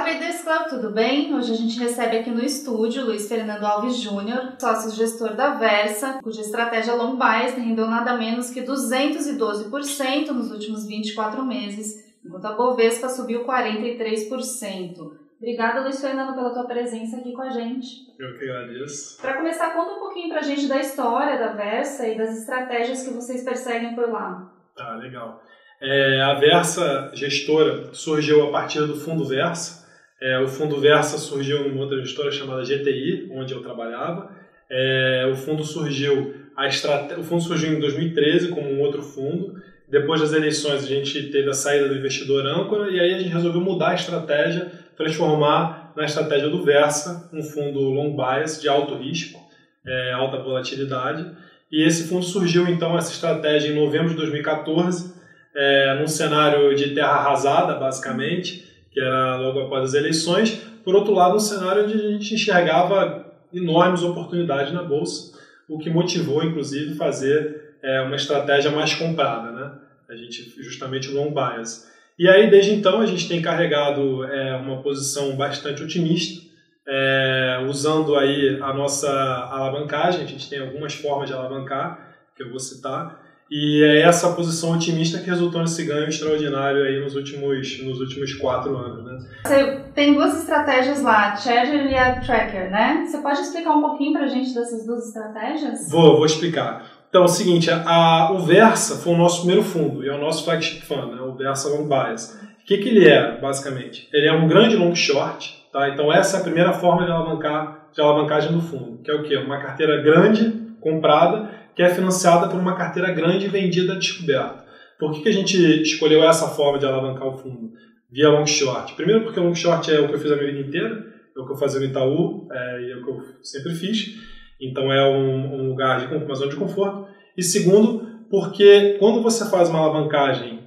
Traders Club, tudo bem? Hoje a gente recebe aqui no estúdio Luiz Fernando Alves Júnior, sócio-gestor da Versa, cuja estratégia long bias rendeu nada menos que 212% nos últimos 24 meses, enquanto a Bovespa subiu 43%. Obrigada, Luiz Fernando, pela tua presença aqui com a gente. Eu que agradeço. Para começar, conta um pouquinho pra gente da história da Versa e das estratégias que vocês perseguem por lá. Tá, legal. A Versa gestora surgiu a partir do Fundo Versa. O Fundo Versa surgiu numa outra gestora chamada GTI, onde eu trabalhava. O fundo surgiu em 2013 como um outro fundo. Depois das eleições a gente teve a saída do investidor âncora e aí a gente resolveu mudar a estratégia, transformar na estratégia do Versa um fundo long bias de alto risco, alta volatilidade. E esse fundo surgiu então, essa estratégia, em novembro de 2014, num cenário de terra arrasada, basicamente, que era logo após as eleições. Por outro lado, um cenário onde a gente enxergava enormes oportunidades na Bolsa, o que motivou, inclusive, fazer uma estratégia mais comprada, né? A gente, justamente o long bias. E aí, desde então, a gente tem carregado uma posição bastante otimista, usando aí a nossa alavancagem. A gente tem algumas formas de alavancar, que eu vou citar, e é essa posição otimista que resultou nesse ganho extraordinário aí nos últimos 4 anos, né? Você tem duas estratégias lá, Charger e a Tracker, né? Você pode explicar um pouquinho pra gente dessas duas estratégias? Vou explicar. Então, é o seguinte, o Versa foi o nosso primeiro fundo, e é o nosso flagship fund, né? O Versa Long Bias. O que ele é, basicamente? Ele é um grande long short, tá? Então essa é a primeira forma de alavancagem do fundo, que é o quê? Uma carteira grande, comprada, que é financiada por uma carteira grande vendida descoberta. Por que a gente escolheu essa forma de alavancar o fundo? Via long short. Primeiro porque o long short é o que eu fiz a minha vida inteira, é o que eu fazia no Itaú, e é o que eu sempre fiz. Então é um lugar uma zona de conforto. E segundo, porque quando você faz uma alavancagem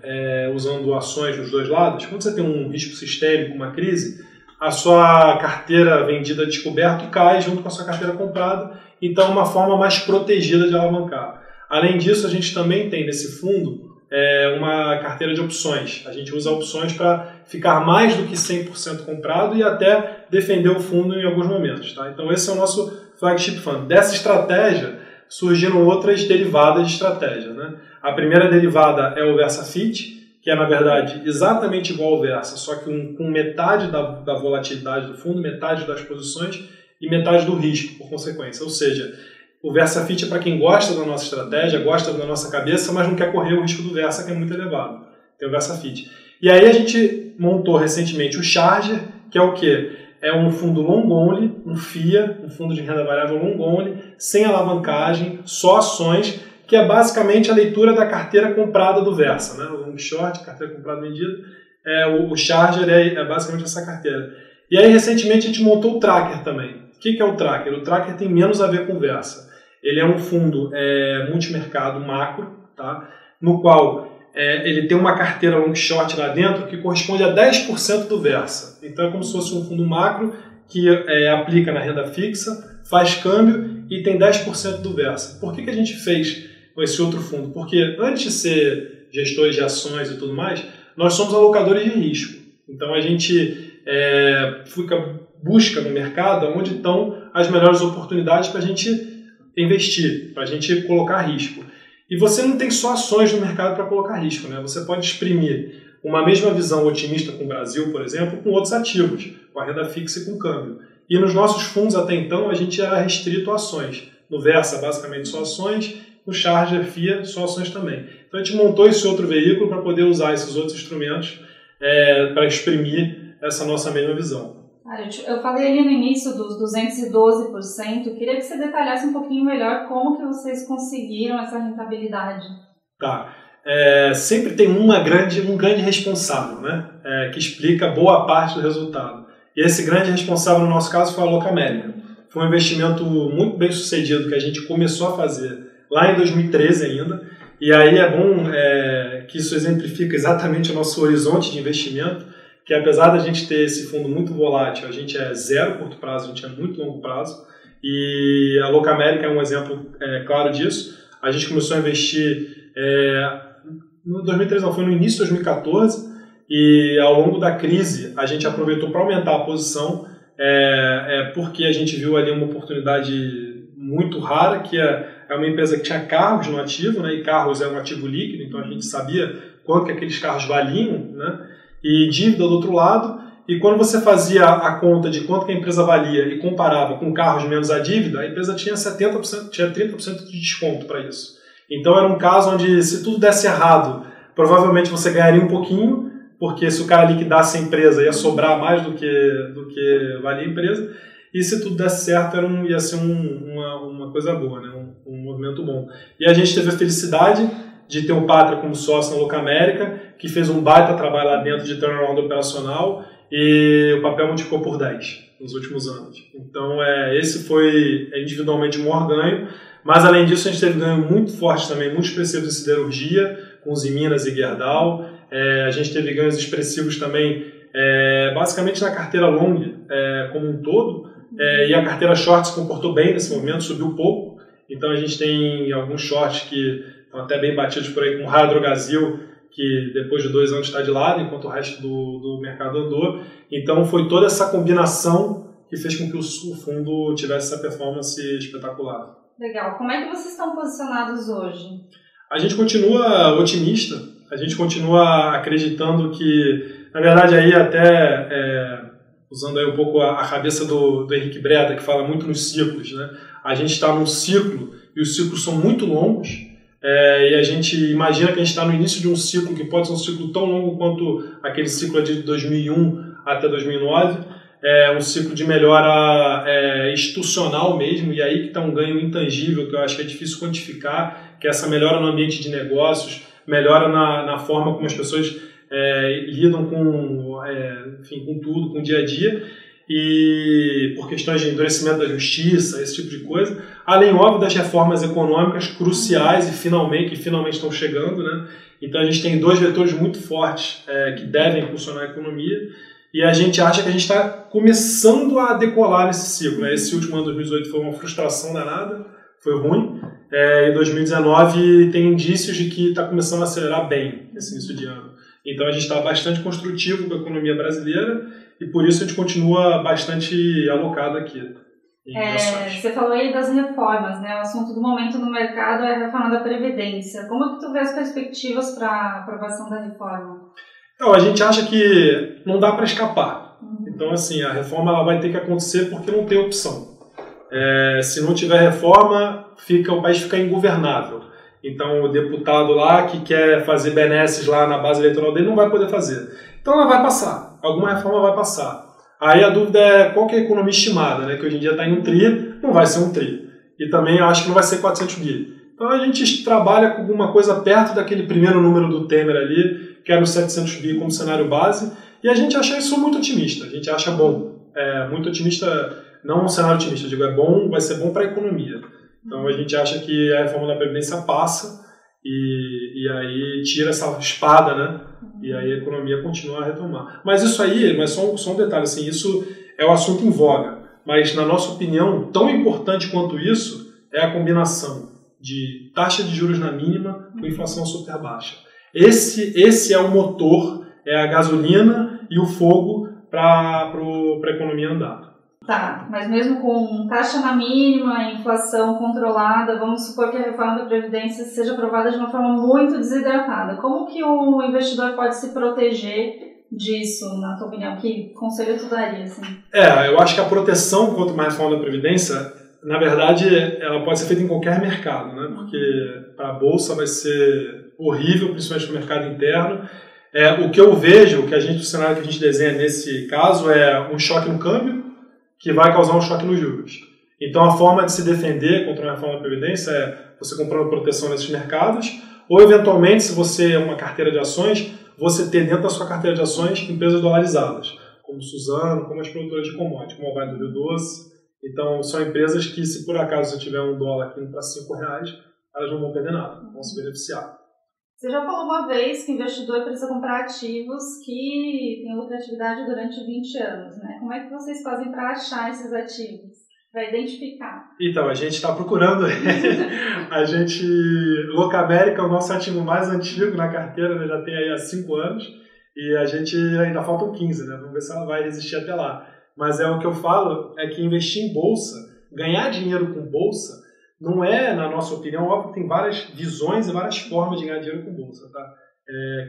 usando ações dos dois lados, quando você tem um risco sistêmico, uma crise, a sua carteira vendida descoberto cai junto com a sua carteira comprada, então é uma forma mais protegida de alavancar. Além disso, a gente também tem nesse fundo uma carteira de opções. A gente usa opções para ficar mais do que 100% comprado e até defender o fundo em alguns momentos. Tá? Então esse é o nosso flagship fund. Dessa estratégia surgiram outras derivadas de estratégia, né? A primeira derivada é o VersaFit, que é, na verdade, exatamente igual ao Versa, só que com metade da volatilidade do fundo, metade das posições e metade do risco, por consequência. Ou seja, o VersaFit é para quem gosta da nossa estratégia, gosta da nossa cabeça, mas não quer correr o risco do Versa, que é muito elevado. Tem o VersaFit. E aí a gente montou recentemente o Charger, que é o quê? É um fundo long only, um FIA, um fundo de renda variável long only, sem alavancagem, só ações, que é basicamente a leitura da carteira comprada do Versa, né? O long short, carteira comprada vendida, o Charger é basicamente essa carteira. E aí, recentemente, a gente montou o Tracker também. O que é o Tracker? O Tracker tem menos a ver com o Versa. Ele é um fundo multimercado macro, tá? No qual ele tem uma carteira long short lá dentro que corresponde a 10% do Versa. Então é como se fosse um fundo macro que aplica na renda fixa, faz câmbio e tem 10% do Versa. Por que a gente fez com esse outro fundo? Porque antes de ser gestores de ações e tudo mais, nós somos alocadores de risco. Então a gente busca no mercado onde estão as melhores oportunidades para a gente investir, para a gente colocar risco. E você não tem só ações no mercado para colocar risco, né? Você pode exprimir uma mesma visão otimista com o Brasil, por exemplo, com outros ativos, com a renda fixa e com o câmbio. E nos nossos fundos, até então, a gente era restrito a ações. No Versa, basicamente, só ações. No Charger, FIA, só ações também. Então, a gente montou esse outro veículo para poder usar esses outros instrumentos para exprimir essa nossa mesma visão. Eu falei ali no início dos 212%, queria que você detalhasse um pouquinho melhor como que vocês conseguiram essa rentabilidade. Tá. Sempre tem um grande responsável, né? Que explica boa parte do resultado. E esse grande responsável, no nosso caso, foi a Locamérica. Foi um investimento muito bem sucedido que a gente começou a fazer lá em 2013 ainda. E aí é bom que isso exemplifica exatamente o nosso horizonte de investimento, que apesar da gente ter esse fundo muito volátil, a gente é zero curto prazo, a gente é muito longo prazo. E a Locamérica é um exemplo claro disso. A gente começou a investir no 2013, não, foi no início de 2014, e ao longo da crise a gente aproveitou para aumentar a posição, porque a gente viu ali uma oportunidade muito rara, que é uma empresa que tinha carros no ativo, né, e carros é um ativo líquido, então a gente sabia quanto que aqueles carros valiam, né, e dívida do outro lado, e quando você fazia a conta de quanto que a empresa valia e comparava com carros menos a dívida, a empresa tinha 70%, tinha 30% de desconto para isso. Então era um caso onde, se tudo desse errado, provavelmente você ganharia um pouquinho, porque se o cara liquidasse a empresa ia sobrar mais do que valia a empresa, e se tudo desse certo ia ser uma coisa boa, né? Um movimento bom. E a gente teve a felicidade de ter o Pátria como sócio na Locamérica, que fez um baita trabalho lá dentro de turnaround operacional, e o papel multiplicou por 10 nos últimos anos. Então esse foi individualmente o maior ganho, mas além disso a gente teve ganho muito forte também, muito expressivos em siderurgia, com os Minas e Gerdau. A gente teve ganhos expressivos também, basicamente na carteira long como um todo, e a carteira short se comportou bem nesse momento, subiu pouco. Então a gente tem alguns shorts que estão até bem batidos por aí, como o Raia Drogasil, que depois de 2 anos está de lado, enquanto o resto do mercado andou. Então foi toda essa combinação que fez com que o fundo tivesse essa performance espetacular. Legal. Como é que vocês estão posicionados hoje? A gente continua otimista, a gente continua acreditando que, na verdade, aí até usando aí um pouco a cabeça do Henrique Breda, que fala muito nos ciclos, né? A gente está num ciclo e os ciclos são muito longos, e a gente imagina que a gente está no início de um ciclo que pode ser um ciclo tão longo quanto aquele ciclo de 2001 até 2009, um ciclo de melhora institucional mesmo, e aí que está um ganho intangível que eu acho que é difícil quantificar, que é essa melhora no ambiente de negócios, melhora na forma como as pessoas lidam com tudo, com o dia a dia, e por questões de endurecimento da justiça, esse tipo de coisa, além, óbvio, das reformas econômicas cruciais que finalmente estão chegando, né? Então a gente tem 2 vetores muito fortes que devem impulsionar a economia, e a gente acha que a gente está começando a decolar nesse ciclo, né? Esse último ano, 2018, foi uma frustração danada, foi ruim, e 2019 tem indícios de que está começando a acelerar bem esse início de ano. Então a gente está bastante construtivo com a economia brasileira, e por isso a gente continua bastante alocado aqui. Você falou aí das reformas, né? O assunto do momento no mercado é a reforma da Previdência. Como é que tu vê as perspectivas para a aprovação da reforma? Então, a gente acha que não dá para escapar. Então, assim, a reforma ela vai ter que acontecer porque não tem opção. Se não tiver reforma, o país fica ingovernável. Então, o deputado lá que quer fazer benesses lá na base eleitoral dele não vai poder fazer. Então, ela vai passar. Alguma reforma vai passar. Aí a dúvida é qual que é a economia estimada, né? Que hoje em dia está em 1 tri, não vai ser 1 tri. E também eu acho que não vai ser 400 bi. Então, a gente trabalha com alguma coisa perto daquele primeiro número do Temer ali, que era os 700 bi como cenário base, e a gente acha isso muito otimista. A gente acha bom. Muito otimista, não um cenário otimista, digo, vai ser bom para a economia. Então a gente acha que a reforma da Previdência passa e aí tira essa espada, né? E aí a economia continua a retomar. Mas isso aí, só um detalhe, assim, isso é o assunto em voga. Mas na nossa opinião, tão importante quanto isso é a combinação de taxa de juros na mínima com inflação super baixa. Esse é o motor, é a gasolina e o fogo para a economia andar. Tá, mas mesmo com taxa na mínima, inflação controlada, vamos supor que a reforma da Previdência seja aprovada de uma forma muito desidratada. Como que o investidor pode se proteger disso, na tua opinião? Que conselho tu daria, assim? Eu acho que a proteção contra uma reforma da Previdência, na verdade, ela pode ser feita em qualquer mercado, né? Porque para a Bolsa vai ser horrível, principalmente no mercado interno. O que eu vejo, o cenário que a gente desenha nesse caso é um choque no câmbio, que vai causar um choque nos juros. Então, a forma de se defender contra uma reforma da Previdência é você comprando proteção nesses mercados, ou, eventualmente, se você é uma carteira de ações, você ter dentro da sua carteira de ações empresas dolarizadas, como Suzano, como as produtoras de commodities, como a Vale do Rio Doce. Então, são empresas que, se por acaso você tiver um dólar aqui para R$5, elas não vão perder nada, vão se beneficiar. Você já falou uma vez que o investidor precisa comprar ativos que têm lucratividade durante 20 anos, né? Como é que vocês fazem para achar esses ativos, para identificar? Então, a gente está procurando. Locamérica é o nosso ativo mais antigo na carteira, né? Já tem aí há 5 anos. E a gente ainda faltam 15, né? Vamos ver se ela vai resistir até lá. Mas o que eu falo é que investir em bolsa, ganhar dinheiro com bolsa, não é, na nossa opinião, óbvio que tem várias visões e várias formas de ganhar dinheiro com bolsa, tá?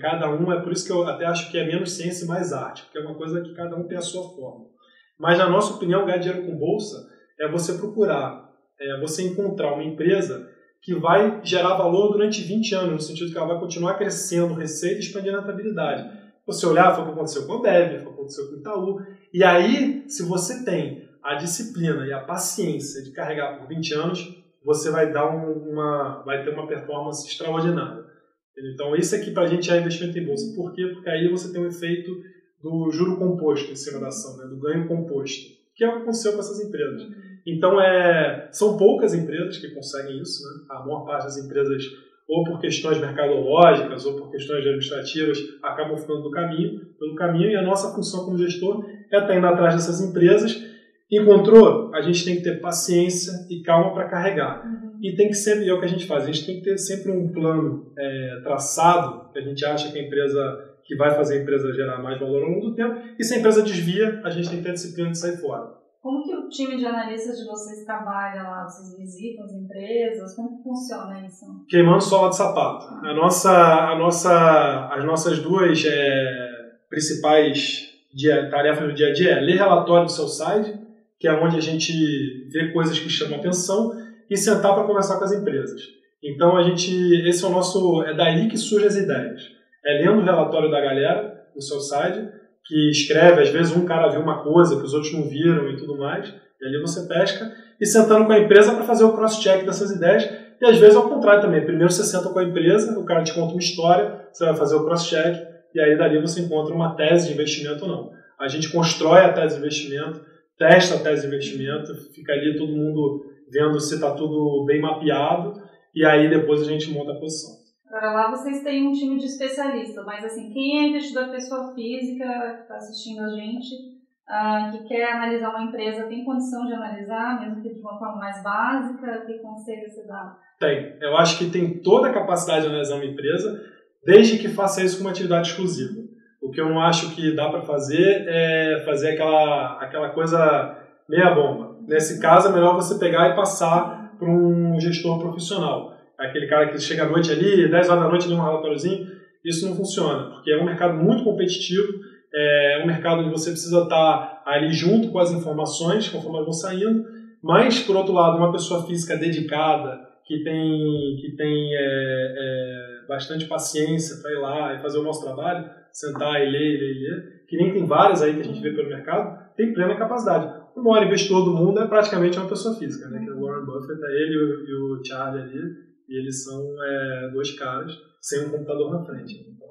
Cada um, por isso que eu até acho que é menos ciência e mais arte, porque é uma coisa que cada um tem a sua forma. Mas, na nossa opinião, ganhar dinheiro com bolsa é você procurar, você encontrar uma empresa que vai gerar valor durante 20 anos, no sentido que ela vai continuar crescendo receita e expandindo a rentabilidade. Você olhar, foi o que aconteceu com a Bev, foi o que aconteceu com o Itaú. E aí, se você tem a disciplina e a paciência de carregar por 20 anos, você vai dar vai ter uma performance extraordinária. Então, isso aqui para a gente é investimento em bolsa. Por quê? Porque aí você tem o efeito do juro composto em cima da ação, né? Do ganho composto, que é o que aconteceu com essas empresas. Então, são poucas empresas que conseguem isso, né? A maior parte das empresas, ou por questões mercadológicas, ou por questões administrativas, acabam ficando pelo caminho, e a nossa função como gestor é estar indo atrás dessas empresas. Encontrou? A gente tem que ter paciência e calma para carregar. E tem que sempre, é o que a gente faz, a gente tem que ter sempre um plano traçado, que a gente acha que a empresa, que vai fazer a empresa gerar mais valor ao longo do tempo, e se a empresa desvia, a gente tem que ter a disciplina de sair fora. Como que o time de analistas de vocês trabalha lá? Vocês visitam as empresas? Como que funciona isso? Queimando sola de sapato. As nossas duas principais tarefas do dia a dia é ler relatório do seu site, que é onde a gente vê coisas que chamam atenção, e sentar para conversar com as empresas. Então, esse é o nosso... É daí que surgem as ideias. É lendo o relatório da galera, no seu site, que escreve, às vezes um cara viu uma coisa que os outros não viram e tudo mais, e ali você pesca, e sentando com a empresa para fazer o cross-check dessas ideias, e às vezes ao contrário também. Primeiro você senta com a empresa, o cara te conta uma história, você vai fazer o cross-check, e aí dali você encontra uma tese de investimento ou não. A gente constrói a tese de investimento, testa a tese de investimento, fica ali todo mundo vendo se está tudo bem mapeado, e aí depois a gente monta a posição. Agora lá vocês têm um time de especialistas, mas assim, quem é investidor pessoa física que está assistindo a gente, que quer analisar uma empresa, tem condição de analisar, mesmo que de uma forma mais básica? Que conselho você dá? Tem. Eu acho que tem toda a capacidade de analisar uma empresa, desde que faça isso com uma atividade exclusiva. O que eu não acho que dá para fazer é fazer aquela coisa meia bomba. Nesse caso, é melhor você pegar e passar para um gestor profissional. Aquele cara que chega à noite ali, 10 horas da noite, lê um relatóriozinho. Isso não funciona, porque é um mercado muito competitivo, é um mercado onde você precisa estar ali junto com as informações, conforme elas vão saindo, mas, por outro lado, uma pessoa física dedicada, que tem bastante paciência para ir lá e fazer o nosso trabalho, sentar e ler, que nem tem várias aí que a gente vê pelo mercado, tem plena capacidade. O maior investidor do mundo é praticamente uma pessoa física, né? Que é o Warren Buffett, ele e o Charlie ali, e eles são dois caras sem um computador na frente. Então,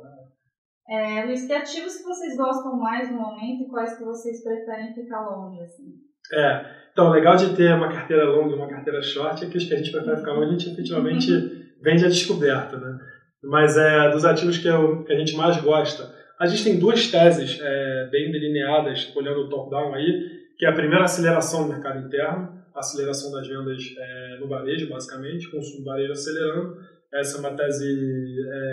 Luiz, que ativos que vocês gostam mais no momento e quais que vocês preferem ficar longe, assim? Então, o legal de ter uma carteira longa e uma carteira short é que os que a gente prefere ficar longe, a gente efetivamente vende a descoberta, né? Mas dos ativos que a gente mais gosta, a gente tem duas teses bem delineadas, olhando o top-down aí, que é a primeira, aceleração do mercado interno, aceleração das vendas no varejo, basicamente, consumo varejo acelerando. Essa é uma tese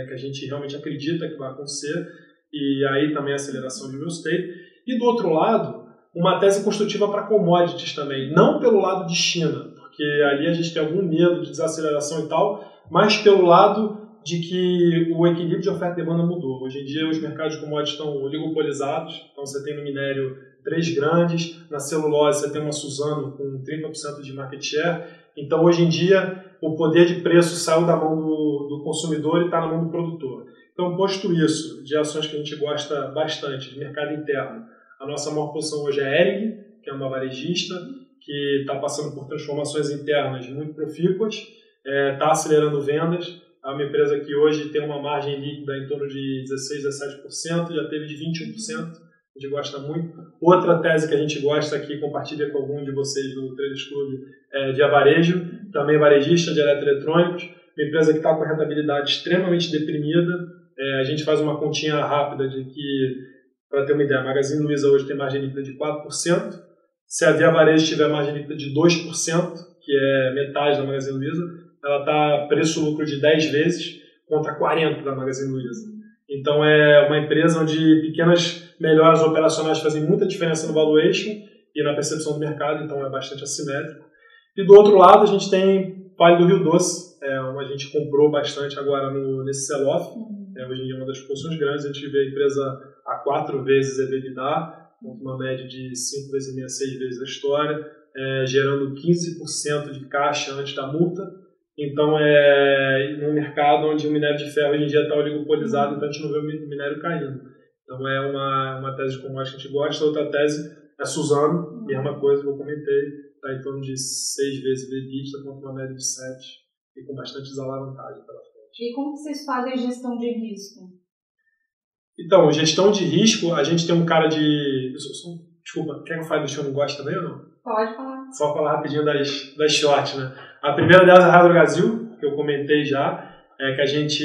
que a gente realmente acredita que vai acontecer, e aí também a aceleração de real estate. E do outro lado, uma tese construtiva para commodities também, não pelo lado de China, porque ali a gente tem algum medo de desaceleração e tal, mas pelo lado de que o equilíbrio de oferta e demanda mudou. Hoje em dia os mercados de commodities estão oligopolizados, então você tem no minério 3 grandes, na celulose você tem uma Suzano com 30% de market share, então hoje em dia o poder de preço saiu da mão do consumidor e está na mão do produtor. Então, posto isso, de ações que a gente gosta bastante, de mercado interno, a nossa maior posição hoje é Hering, que é uma varejista, que está passando por transformações internas muito profícuas, está acelerando vendas. É uma empresa que hoje tem uma margem líquida em torno de 16%, 17%, já teve de 21%, a gente gosta muito. Outra tese que a gente gosta aqui, compartilha com algum de vocês do Traders Club, é Via Varejo, também varejista de eletroeletrônicos, uma empresa que está com a rentabilidade extremamente deprimida. A gente faz uma continha rápida de que, para ter uma ideia, a Magazine Luiza hoje tem margem líquida de 4%, se a Via Varejo tiver margem líquida de 2%, que é metade da Magazine Luiza, ela está preço-lucro de 10 vezes contra 40 da Magazine Luiza. Então é uma empresa onde pequenas melhoras operacionais fazem muita diferença no valuation e na percepção do mercado, então é bastante assimétrico. E do outro lado a gente tem Vale do Rio Doce, a gente comprou bastante agora nesse sell-off. Hoje em dia é uma das posições grandes, a gente vê a empresa a 4 vezes EBITDA, com uma média de 5 vezes e meia, 6 vezes a história, gerando 15% de caixa antes da multa. Então, num mercado onde o minério de ferro hoje em dia está oligopolizado, então a gente não vê o minério caindo. Então, é uma tese de commodity que a gente gosta. Outra tese é Suzano, mesma coisa que eu comentei, está em torno de 6 vezes EBITDA, com uma média de 7 e com bastante desalavancagem pela frente. E como vocês fazem gestão de risco? Então, gestão de risco, a gente tem um cara de... Desculpa, quer que eu fale do que eu não gosto também ou não? Pode falar. Só falar rapidinho das short, né? A primeira delas é a Hydrogazil, que eu comentei já, que a gente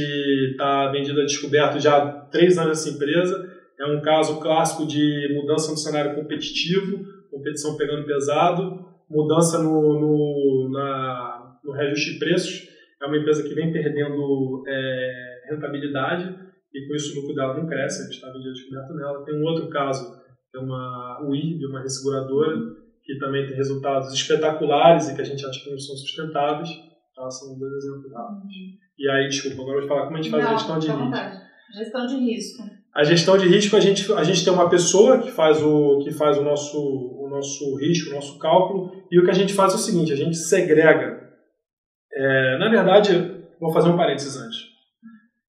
está vendido a descoberto já há 3 anos essa empresa. É um caso clássico de mudança no cenário competitivo, competição pegando pesado, mudança no reajuste de preços. É uma empresa que vem perdendo rentabilidade e com isso o lucro dela não cresce, a gente está vendido a descoberto nela. Tem um outro caso, que é uma UIRB, uma resseguradora, que também tem resultados espetaculares e que a gente acha que não são sustentáveis. Tá? São 2 exemplos rápidos. E aí, desculpa, agora eu vou falar como a gente faz a gestão de risco. Gestão de risco. A gestão de risco, a gente tem uma pessoa que faz o nosso risco, o nosso cálculo, e o que a gente faz é o seguinte, a gente segrega. Na verdade, vou fazer um parênteses antes.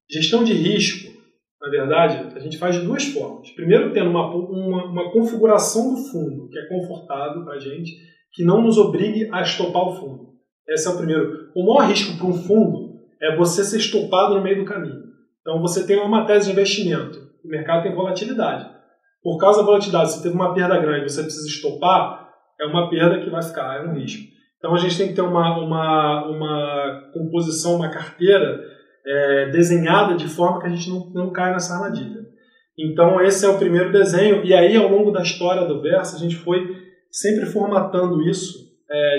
Gestão de risco, na verdade, a gente faz de 2 formas. Primeiro, tendo uma configuração do fundo, que é confortável para a gente, que não nos obrigue a estopar o fundo. Esse é o primeiro. O maior risco para um fundo é você ser estopado no meio do caminho. Então, você tem uma tese de investimento. O mercado tem volatilidade. Por causa da volatilidade, se teve uma perda grande e você precisa estopar, é uma perda que vai ficar, é um risco. Então, a gente tem que ter uma composição, uma carteira desenhada de forma que a gente não caia nessa armadilha. Então, esse é o primeiro desenho. E aí, ao longo da história do Versa, a gente foi sempre formatando isso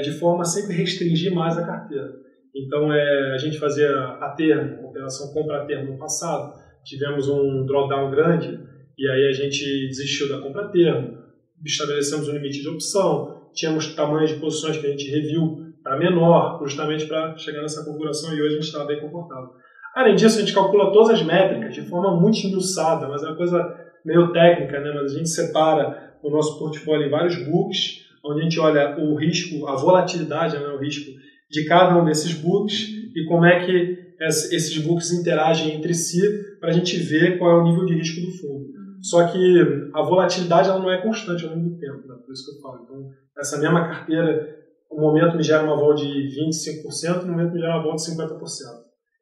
de forma a sempre restringir mais a carteira. Então, a gente fazia a termo, operação compra a termo no passado. Tivemos um drawdown grande e aí a gente desistiu da compra a termo. Estabelecemos um limite de opção. Tínhamos tamanhos de posições que a gente reviu para menor, justamente para chegar nessa configuração, e hoje a gente está bem confortável. Além disso, a gente calcula todas as métricas de forma muito esmiuçada, mas é uma coisa meio técnica, né? Mas a gente separa o nosso portfólio em vários books, onde a gente olha o risco, a volatilidade, né? O risco de cada um desses books e como é que esses books interagem entre si para a gente ver qual é o nível de risco do fundo. Só que a volatilidade ela não é constante ao longo do tempo, né? Por isso que eu falo. Então, essa mesma carteira, um momento me gera uma vol de 25%, no momento me gera uma vol de 50%.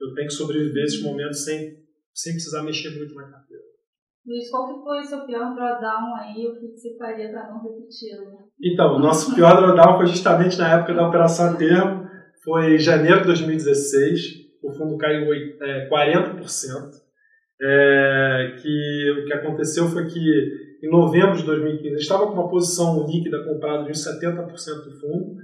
Eu tenho que sobreviver esses momentos sem precisar mexer muito na carteira. Luiz, qual que foi o seu pior drawdown aí? O que você faria para não repeti-lo? Então, o nosso pior drawdown foi justamente na época da operação a termo. Foi em janeiro de 2016. O fundo caiu 40%. O que aconteceu foi que em novembro de 2015 eu estava com uma posição líquida comprada de uns 70% do fundo,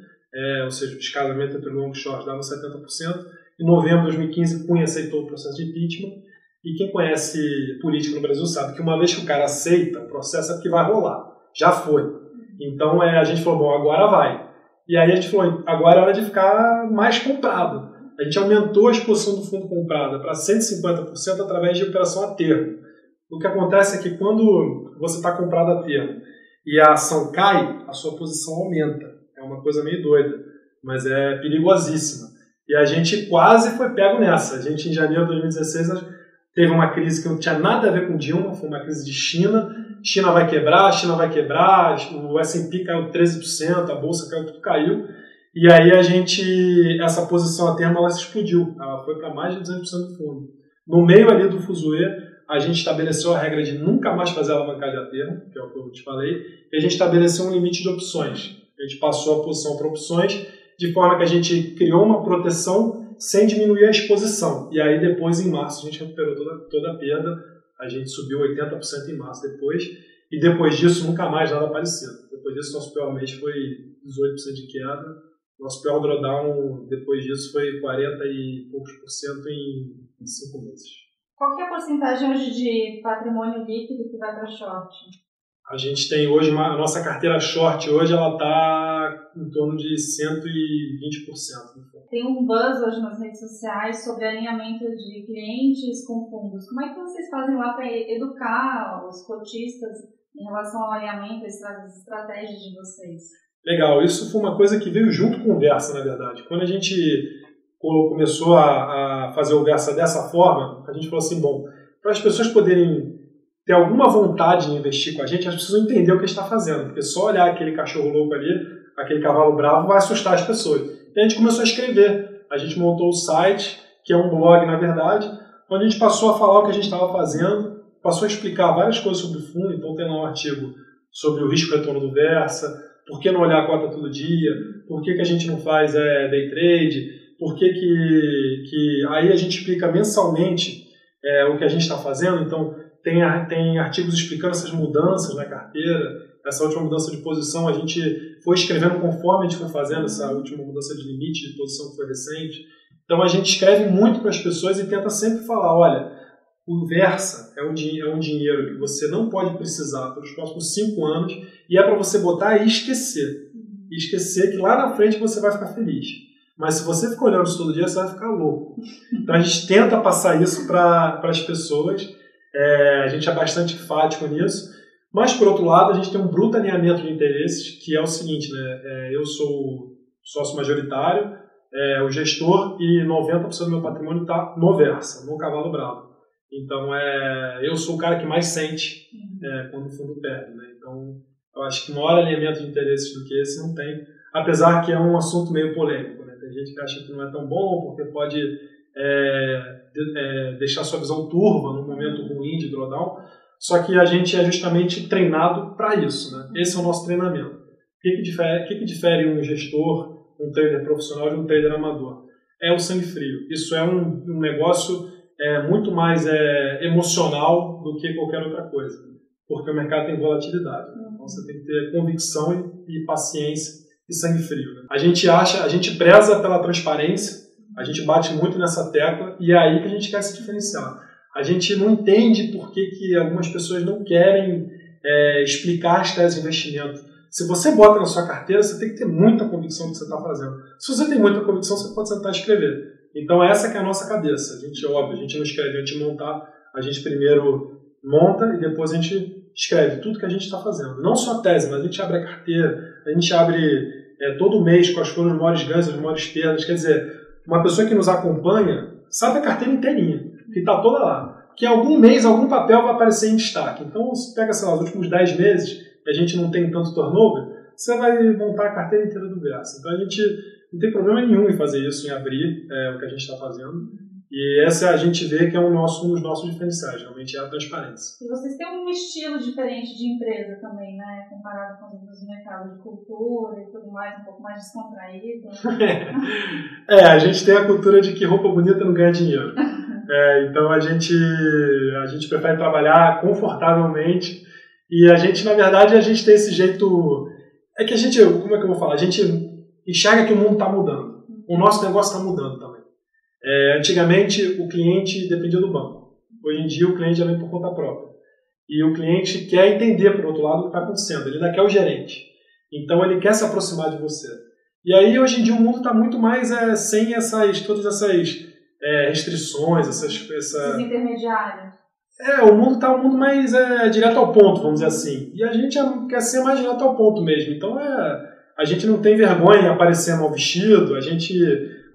ou seja, o descasamento entre long e short dava 70%. Em novembro de 2015, Cunha aceitou o processo de impeachment. E quem conhece política no Brasil sabe que uma vez que o cara aceita o processo é porque vai rolar. Já foi. Então a gente falou, bom, agora vai. E aí a gente falou, agora é hora de ficar mais comprado. A gente aumentou a exposição do fundo comprada para 150% através de operação a termo. O que acontece é que quando você está comprado a termo e a ação cai, a sua posição aumenta. É uma coisa meio doida, mas é perigosíssima. E a gente quase foi pego nessa. A gente, em janeiro de 2016, teve uma crise que não tinha nada a ver com Dilma, foi uma crise de China. China vai quebrar, o S&P caiu 13%, a bolsa caiu, tudo caiu. E aí essa posição a termo, ela se explodiu. Ela foi para mais de 200% do fundo. No meio ali do fuzuê, a gente estabeleceu a regra de nunca mais fazer alavancagem a termo, que é o que eu te falei, e a gente estabeleceu um limite de opções. A gente passou a posição para opções, de forma que a gente criou uma proteção sem diminuir a exposição. E aí depois, em março, a gente recuperou toda a perda, a gente subiu 80% em março depois, e depois disso nunca mais nada parecido. Depois disso, nosso pior mês foi 18% de queda, nosso pior drawdown depois disso foi 40 e poucos % em 5 meses. Qual que é a porcentagem hoje de patrimônio líquido que vai para short? A gente tem hoje, a nossa carteira short hoje, ela está em torno de 120%. Tem um buzz hoje nas redes sociais sobre alinhamento de clientes com fundos. Como é que vocês fazem lá para educar os cotistas em relação ao alinhamento, as estratégias de vocês? Legal, isso foi uma coisa que veio junto com o Versa, na verdade. Quando a gente começou a fazer o Versa dessa forma, a gente falou assim, bom, para as pessoas poderem ter alguma vontade de investir com a gente, elas precisam entender o que a gente está fazendo, porque só olhar aquele cachorro louco ali, aquele cavalo bravo, vai assustar as pessoas. E a gente começou a escrever, a gente montou o site, que é um blog, na verdade, onde a gente passou a falar o que a gente estava fazendo, passou a explicar várias coisas sobre o fundo, então tem lá um artigo sobre o risco-retorno do Versa, por que não olhar a cota todo dia, por que a gente não faz day trade, por que aí a gente explica mensalmente o que a gente está fazendo, então tem artigos explicando essas mudanças na carteira, essa última mudança de posição a gente foi escrevendo conforme a gente foi fazendo, essa última mudança de limite de posição que foi recente. Então a gente escreve muito para as pessoas e tenta sempre falar, olha, o Versa é um dinheiro que você não pode precisar pelos próximos 5 anos e é para você botar e esquecer. E esquecer que lá na frente você vai ficar feliz. Mas se você ficar olhando isso todo dia, você vai ficar louco. Então a gente tenta passar isso para as pessoas. A gente é bastante enfático nisso, mas por outro lado a gente tem um bruto alinhamento de interesses, que é o seguinte, né? Eu sou sócio majoritário, o gestor, e 90% do meu patrimônio está no Versa, no cavalo bravo. Então eu sou o cara que mais sente quando o fundo perde, né? Então eu acho que maior alinhamento de interesses do que esse não tem, apesar que é um assunto meio polêmico, né? Tem gente que acha que não é tão bom porque pode deixar sua visão turva num momento ruim de drawdown, só que a gente é justamente treinado para isso, né? Esse é o nosso treinamento. O que difere um gestor, um trader profissional de um trader amador? É o sangue frio. Isso é um negócio muito mais emocional do que qualquer outra coisa, porque o mercado tem volatilidade, né? Então você tem que ter convicção e paciência e sangue frio, né? A gente preza pela transparência. A gente bate muito nessa tecla e é aí que a gente quer se diferenciar. A gente não entende por que algumas pessoas não querem explicar as teses de investimento. Se você bota na sua carteira, você tem que ter muita convicção do que você está fazendo. Se você tem muita convicção, você pode sentar e escrever. Então essa que é a nossa cabeça. A gente não escreve, a gente monta, a gente primeiro monta e depois a gente escreve tudo que a gente está fazendo. Não só a tese, mas a gente abre a carteira, a gente abre todo mês quais foram os maiores ganhos, as maiores perdas. Quer dizer, uma pessoa que nos acompanha sabe a carteira inteirinha, que está toda lá. Que algum mês, algum papel vai aparecer em destaque. Então, se pega, sei lá, os últimos 10 meses, e a gente não tem tanto turnover, você vai montar a carteira inteira do Versa. Então, a gente não tem problema nenhum em fazer isso, em abrir o que a gente está fazendo. E essa a gente vê que é um dos nossos diferenciais, realmente é a transparência. E vocês têm um estilo diferente de empresa também, né? Comparado com os mercados de cultura e tudo mais, um pouco mais descontraído. A gente tem a cultura de que roupa bonita não ganha dinheiro. Então a gente prefere trabalhar confortavelmente e a gente, na verdade, a gente tem esse jeito... É que a gente, como é que eu vou falar? A gente enxerga que o mundo está mudando. O nosso negócio está mudando também. Antigamente, o cliente dependia do banco. Hoje em dia, o cliente já vem por conta própria. E o cliente quer entender, por outro lado, o que está acontecendo. Ele ainda quer o gerente. Então, ele quer se aproximar de você. E aí, hoje em dia, o mundo está muito mais sem todas essas restrições, esses intermediários. O mundo está um mundo mais direto ao ponto, vamos dizer assim. E a gente quer ser mais direto ao ponto mesmo. Então, a gente não tem vergonha em aparecer mal vestido, a gente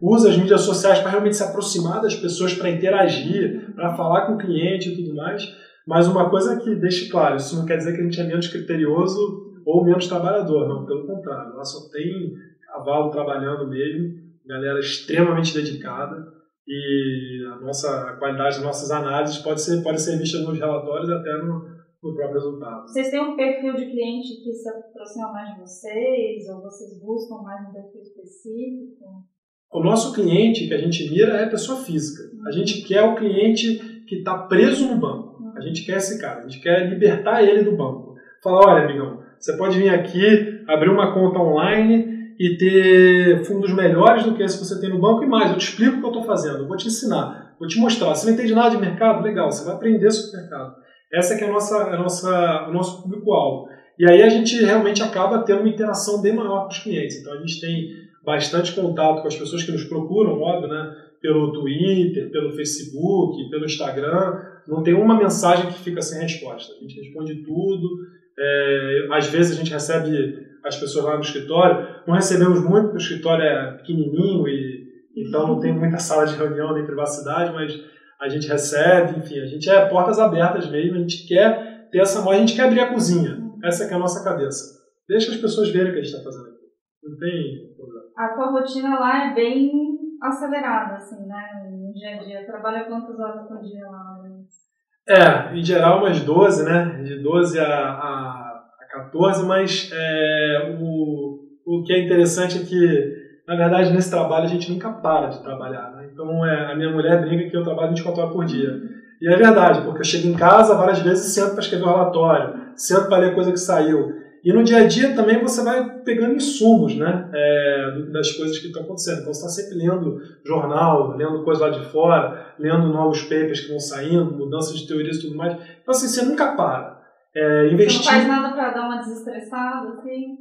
usa as mídias sociais para realmente se aproximar das pessoas, para interagir, para falar com o cliente e tudo mais. Mas uma coisa que deixe claro, isso não quer dizer que a gente é menos criterioso ou menos trabalhador, não, pelo contrário. Lá só tem cavalo trabalhando mesmo, galera extremamente dedicada e a qualidade das nossas análises pode ser vista nos relatórios até no próprio resultado. Vocês têm um perfil de cliente que se aproxima mais de vocês ou vocês buscam mais um perfil específico? O nosso cliente que a gente mira é a pessoa física. A gente quer o cliente que está preso no banco. A gente quer esse cara. A gente quer libertar ele do banco. Falar, olha, amigão, você pode vir aqui, abrir uma conta online e ter fundos melhores do que esse que você tem no banco e mais. Eu te explico o que eu estou fazendo. Eu vou te ensinar. Vou te mostrar. Você não entende nada de mercado? Legal, você vai aprender sobre o mercado. Essa que é o nosso público-alvo. E aí a gente realmente acaba tendo uma interação bem maior com os clientes. Então a gente tem bastante contato com as pessoas que nos procuram, óbvio, né? Pelo Twitter, pelo Facebook, pelo Instagram. Não tem uma mensagem que fica sem resposta. A gente responde tudo. Às vezes a gente recebe as pessoas lá no escritório. Não recebemos muito, porque o escritório é pequenininho então não tem muita sala de reunião nem privacidade, mas a gente recebe, enfim, a gente é portas abertas mesmo, a gente quer ter essa moda, a gente quer abrir a cozinha. Essa que é a nossa cabeça. Deixa as pessoas verem o que a gente está fazendo aqui. Não tem problema. A tua rotina lá é bem acelerada, assim, né? No dia a dia. Trabalha quantas horas por dia lá? Em geral umas 12, né? De 12 a 14, mas o que é interessante é que, na verdade, nesse trabalho a gente nunca para de trabalhar, né? Então, a minha mulher brinca que eu trabalho 24 horas por dia. E é verdade, porque eu chego em casa várias vezes e sento para escrever um relatório, sento para ler coisa que saiu. E no dia a dia também você vai pegando insumos, né, das coisas que estão acontecendo. Então você está sempre lendo jornal, lendo coisa lá de fora, lendo novos papers que vão saindo, mudanças de teorias e tudo mais. Então assim, você nunca para. Investir... Você não faz nada para dar uma desestressada, assim?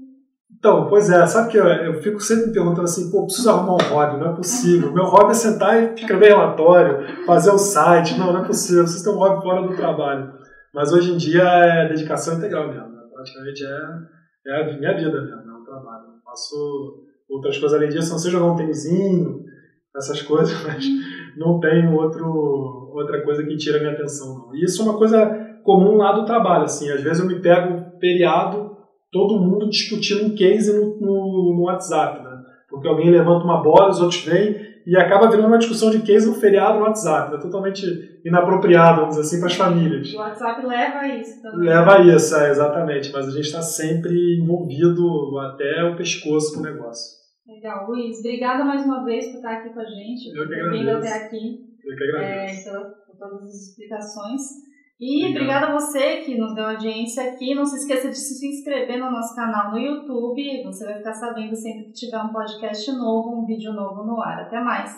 Então, pois é, sabe que eu fico sempre me perguntando assim, preciso arrumar um hobby, não é possível. Meu hobby é sentar e escrever relatório, fazer um site, não é possível, vocês têm um hobby fora do trabalho. Mas hoje em dia é dedicação integral mesmo, né? Praticamente é a minha vida mesmo, é um trabalho. Eu faço outras coisas além disso, não sei jogar um tênisinho, essas coisas, mas não tenho outra coisa que tira a minha atenção, não. E isso é uma coisa comum lá do trabalho, assim, às vezes eu me pego feriado, todo mundo discutindo um case no WhatsApp, né? Porque alguém levanta uma bola, os outros vêm e acaba virando uma discussão de case no feriado no WhatsApp. É totalmente inapropriado, vamos dizer assim, para as famílias. O WhatsApp leva a isso também. Leva a isso, exatamente. Mas a gente está sempre envolvido até o pescoço com o negócio. Legal. Luiz, obrigada mais uma vez por estar aqui com a gente. Eu que agradeço. Vindo até aqui. Eu que agradeço. Por todas as explicações. E obrigada a você que nos deu audiência aqui. Não se esqueça de se inscrever no nosso canal no YouTube. Você vai ficar sabendo sempre que tiver um podcast novo, um vídeo novo no ar. Até mais!